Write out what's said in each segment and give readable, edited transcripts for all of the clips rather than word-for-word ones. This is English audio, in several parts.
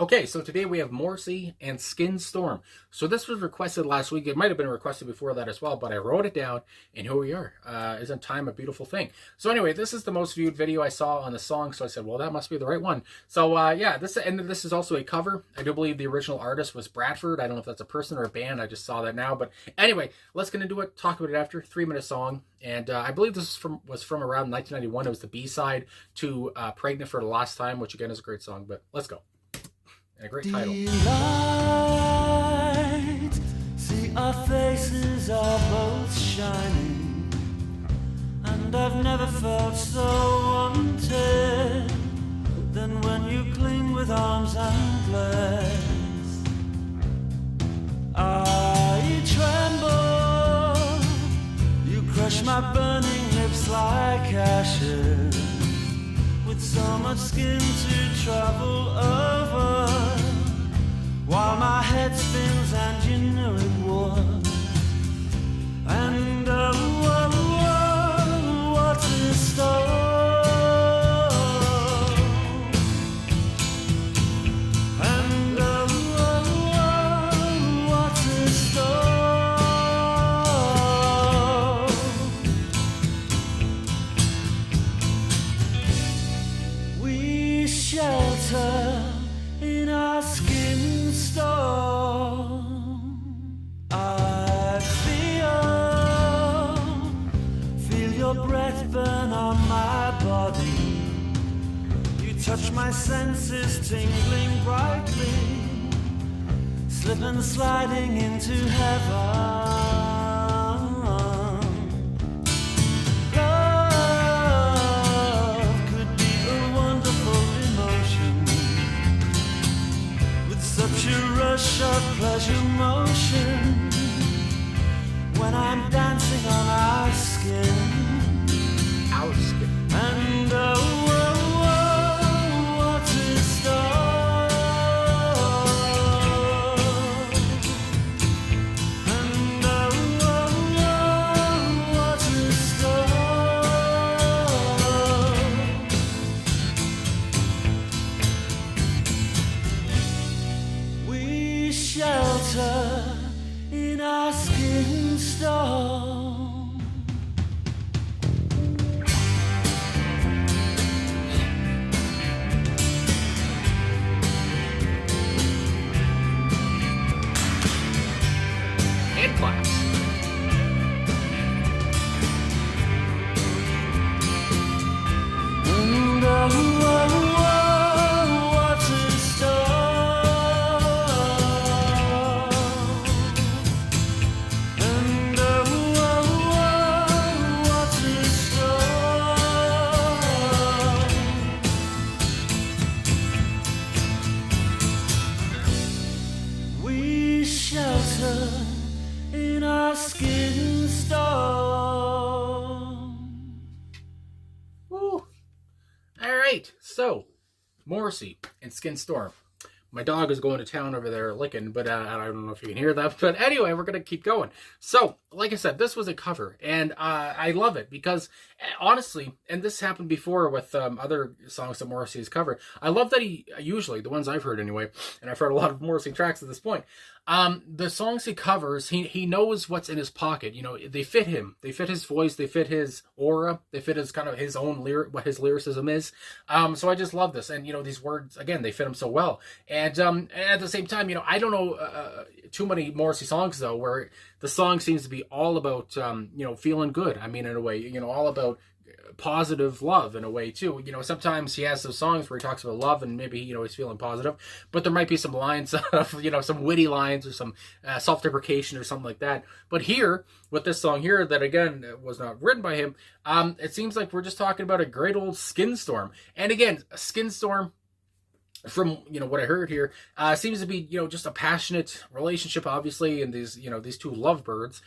Okay, so today we have Morrissey and Skin Storm. So this was requested last week. It might have been requested before that as well, but I wrote it down, and here we are. Isn't time a beautiful thing? So anyway, this is the most viewed video I saw on the song, so I said, well, that must be the right one. So yeah, this is also a cover. I do believe the original artist was Bradford. I don't know if that's a person or a band. I just saw that now. But anyway, let's get into it, talk about it after. 3-minute song. And I believe this was from around 1991. It was the B-side to Pregnant for the Last Time, which again is a great song, but let's go. And a great title. Delight, see our faces are both shining, and I've never felt so wanted than when you cling with arms endless. I tremble, you crush my burning lips like ashes, with so much skin to travel over, while my head spins and you know it would. And what is stone? And what is stone? We shelter in our skin storm. I feel your breath burn on my body. You touch my senses, tingling brightly, slipping, sliding into heaven. Love could be a wonderful emotion, with such a rush of pleasure motion, when I'm dancing on our skin. Our skin. And what is stone? And what is stone? We shelter in our skin storm. And claps. And what is stone? And what is stone? We shelter in our skin storm. Woo. All right, so Morrissey and Skin Storm. My dog is going to town over there licking, but I don't know if you can hear that. But anyway, we're going to keep going. So, like I said, this was a cover, and I love it because, honestly, and this happened before with other songs that Morrissey has covered, I love that he, usually, the ones I've heard anyway, and I've heard a lot of Morrissey tracks at this point, the songs he covers, he knows what's in his pocket. You know, they fit him. They fit his voice. They fit his aura. They fit his kind of his own what his lyricism is. So I just love this. And, you know, these words, again, they fit him so well. And at the same time, you know, I don't know too many Morrissey songs, though, where the song seems to be all about, you know, feeling good. I mean, in a way, you know, all about positive love in a way too. You know, sometimes he has those songs where he talks about love and maybe, you know, he's feeling positive, but there might be some lines of, you know, some witty lines or some self-deprecation or something like that. But here, with this song here, that again was not written by him, it seems like we're just talking about a great old skin storm. And again, a skin storm, from, you know, what I heard here, seems to be, you know, just a passionate relationship, obviously, and these, you know, these two lovebirds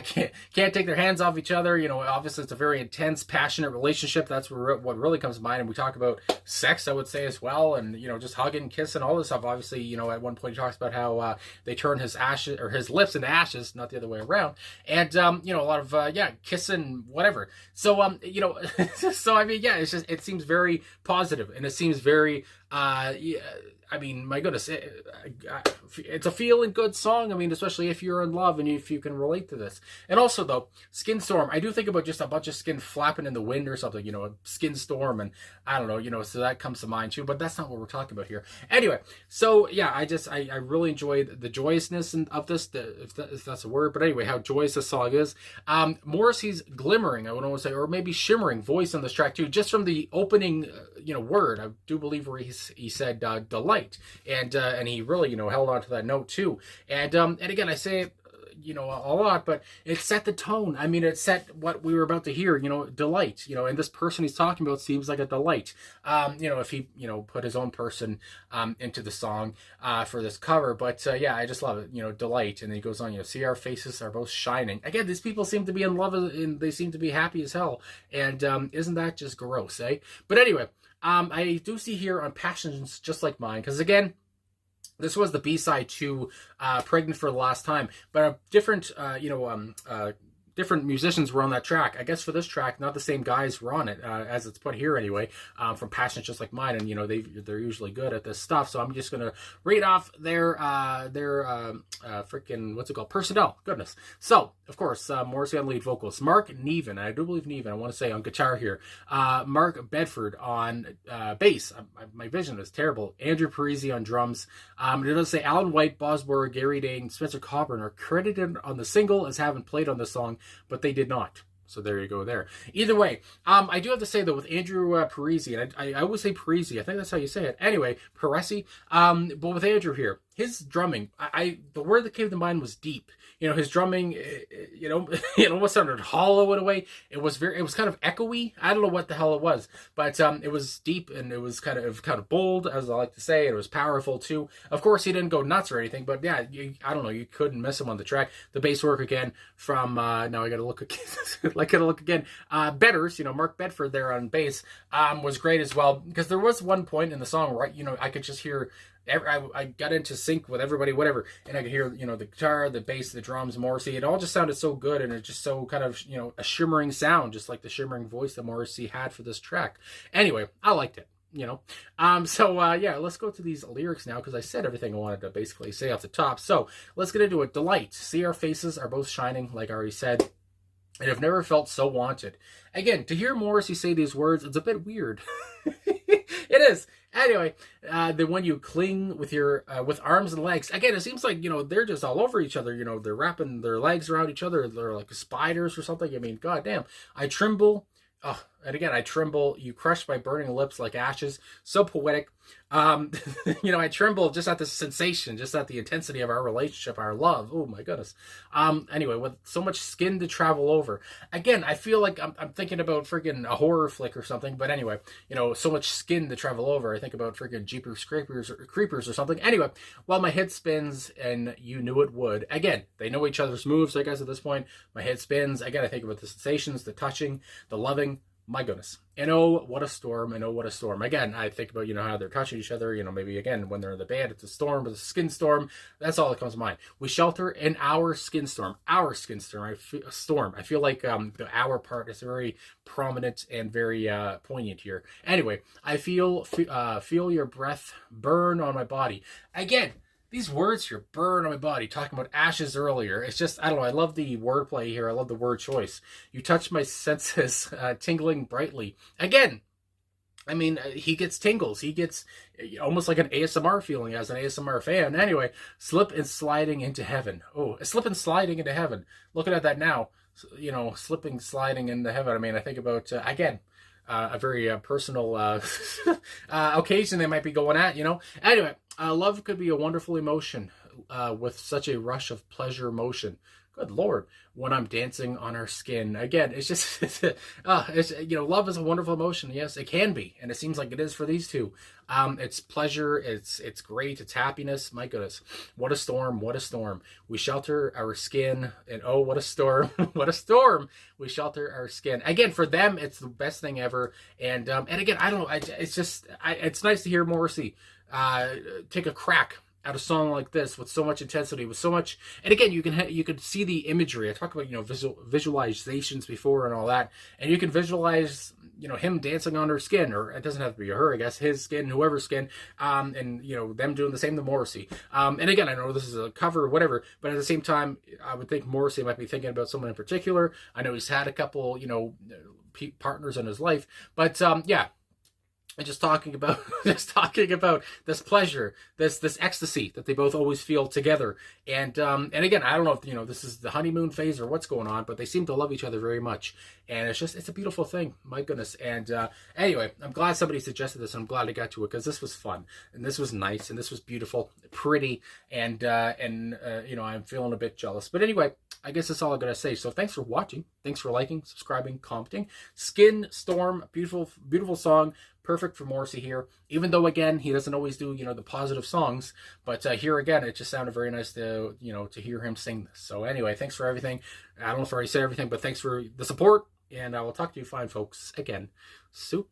can't take their hands off each other. You know, obviously it's a very intense, passionate relationship. That's what really comes to mind. And we talk about sex, I would say, as well, and, you know, just hugging, kissing, all this stuff. Obviously, you know, at one point he talks about how they turn his ashes, or his lips into ashes, not the other way around. And you know, a lot of kissing, whatever. So you know, so I mean, yeah, it's just, it seems very positive, and it seems very I mean, my goodness, it's a feeling good song. I mean, especially if you're in love and if you can relate to this. And also, though, Skin Storm, I do think about just a bunch of skin flapping in the wind or something, a skin storm, and I don't know, so that comes to mind too, but that's not what we're talking about here. Anyway, so yeah, I really enjoyed the joyousness of this, if that's a word, but anyway, how joyous this song is. Morrissey's glimmering, I would almost say, or maybe shimmering voice on this track too, just from the opening, word, I do believe where he said delight, and he really held on to that note too, and again, I say it a lot, but it set the tone. I mean, it set what we were about to hear, delight, and this person he's talking about seems like a delight. If he put his own person into the song for this cover, but yeah, I just love it, delight. And then he goes on, see our faces are both shining. Again, these people seem to be in love and they seem to be happy as hell, and isn't that just gross, eh? But anyway, I do see here on Passions Just Like Mine, because again, this was the B-side to Pregnant for the Last Time, but different, different musicians were on that track. I guess for this track, not the same guys were on it, as it's put here anyway, from Passion Just Like Mine, and they're usually good at this stuff. So I'm just gonna read off their freaking, what's it called, personnel. Goodness. So of course, Morrissey on lead vocals, Mark Neven, I do believe Neven, I want to say, on guitar here, Mark Bedford on bass. My vision is terrible. Andrew Parisi on drums. It does say Alan White, Bosworth, Gary Dane, Spencer Coburn are credited on the single as having played on the song, but they did not. So there you go there. Either way, I do have to say, though, with Andrew Parisi, and I always say Parisi, I think that's how you say it. Anyway, Parisi, but with Andrew here, his drumming, the word that came to mind was deep. His drumming, it almost sounded hollow in a way. It was kind of echoey. I don't know what the hell it was, but it was deep, and it was kind of bold, as I like to say. It was powerful too. Of course, he didn't go nuts or anything, but yeah, I don't know, you couldn't miss him on the track. The bass work again from now I got to look again. Betters, Mark Bedford there on bass, was great as well, because there was one point in the song, right? I could just hear. I got into sync with everybody, whatever, and I could hear, the guitar, the bass, the drums, Morrissey. It all just sounded so good, and it just so kind of, a shimmering sound, just like the shimmering voice that Morrissey had for this track. Anyway, I liked it, yeah, let's go to these lyrics now, because I said everything I wanted to basically say off the top. So let's get into it. Delight. See our faces are both shining, like I already said, and I've never felt so wanted. Again, to hear Morrissey say these words, it's a bit weird. It is. Anyway, the when you cling with your with arms and legs, again, it seems like they're just all over each other. They're wrapping their legs around each other. They're like spiders or something. I mean, goddamn. I tremble. Oh, and again, I tremble. You crush my burning lips like ashes. So poetic. I tremble just at the sensation, just at the intensity of our relationship, our love. Oh my goodness. Anyway, with so much skin to travel over. Again, I feel like I'm thinking about freaking a horror flick or something. But anyway, so much skin to travel over. I think about freaking Jeepers Creepers or something. Anyway, while my head spins and you knew it would. Again, they know each other's moves, I guess, at this point. My head spins. Again, I think about the sensations, the touching, the loving. My goodness. And oh, what a storm. And oh, what a storm. Again, I think about, how they're touching each other. Maybe again, when they're in the bed, it's a storm, but it's a skin storm. That's all that comes to mind. We shelter in our skin storm. Our skin storm. I feel like the our part is very prominent and very poignant here. Anyway, I feel your breath burn on my body. Again, these words here, burn on my body, talking about ashes earlier. It's just, I don't know, I love the wordplay here. I love the word choice. You touch my senses, tingling brightly. Again, I mean, he gets tingles. He gets almost like an ASMR feeling as an ASMR fan. Anyway, slip and sliding into heaven. Oh, slip and sliding into heaven. Looking at that now, slipping, sliding into heaven. I mean, I think about, again, a very personal occasion they might be going at, Anyway, love could be a wonderful emotion with such a rush of pleasure motion. Good Lord, when I'm dancing on our skin. Again, it's just, love is a wonderful emotion. Yes, it can be. And it seems like it is for these two. It's pleasure. It's great. It's happiness. My goodness. What a storm. What a storm. We shelter our skin. And oh, what a storm. What a storm. We shelter our skin. Again, for them, it's the best thing ever. And again, I don't know. It's nice to hear Morrissey take a crack at a song like this with so much intensity, with so much, and again, you could see the imagery. I talked about, visualizations before and all that, and you can visualize, him dancing on her skin, or it doesn't have to be her, I guess, his skin, whoever's skin, and them doing the same to Morrissey. And again, I know this is a cover or whatever, but at the same time, I would think Morrissey might be thinking about someone in particular. I know he's had a couple, partners in his life, but yeah. And just talking about this pleasure, this ecstasy that they both always feel together, and again, I don't know if this is the honeymoon phase or what's going on, but they seem to love each other very much, and it's a beautiful thing. My goodness. And anyway, I'm glad somebody suggested this, and I'm glad I got to it, because this was fun, and this was nice, and this was beautiful, pretty, and I'm feeling a bit jealous. But anyway, I guess that's all I gotta say. So thanks for watching, thanks for liking, subscribing, commenting. Skin Storm, beautiful song. Perfect for Morrissey here, even though, again, he doesn't always do, the positive songs, but here again, it just sounded very nice to, to hear him sing this. So anyway, thanks for everything. I don't know if I already said everything, but thanks for the support, and I will talk to you fine folks again soon.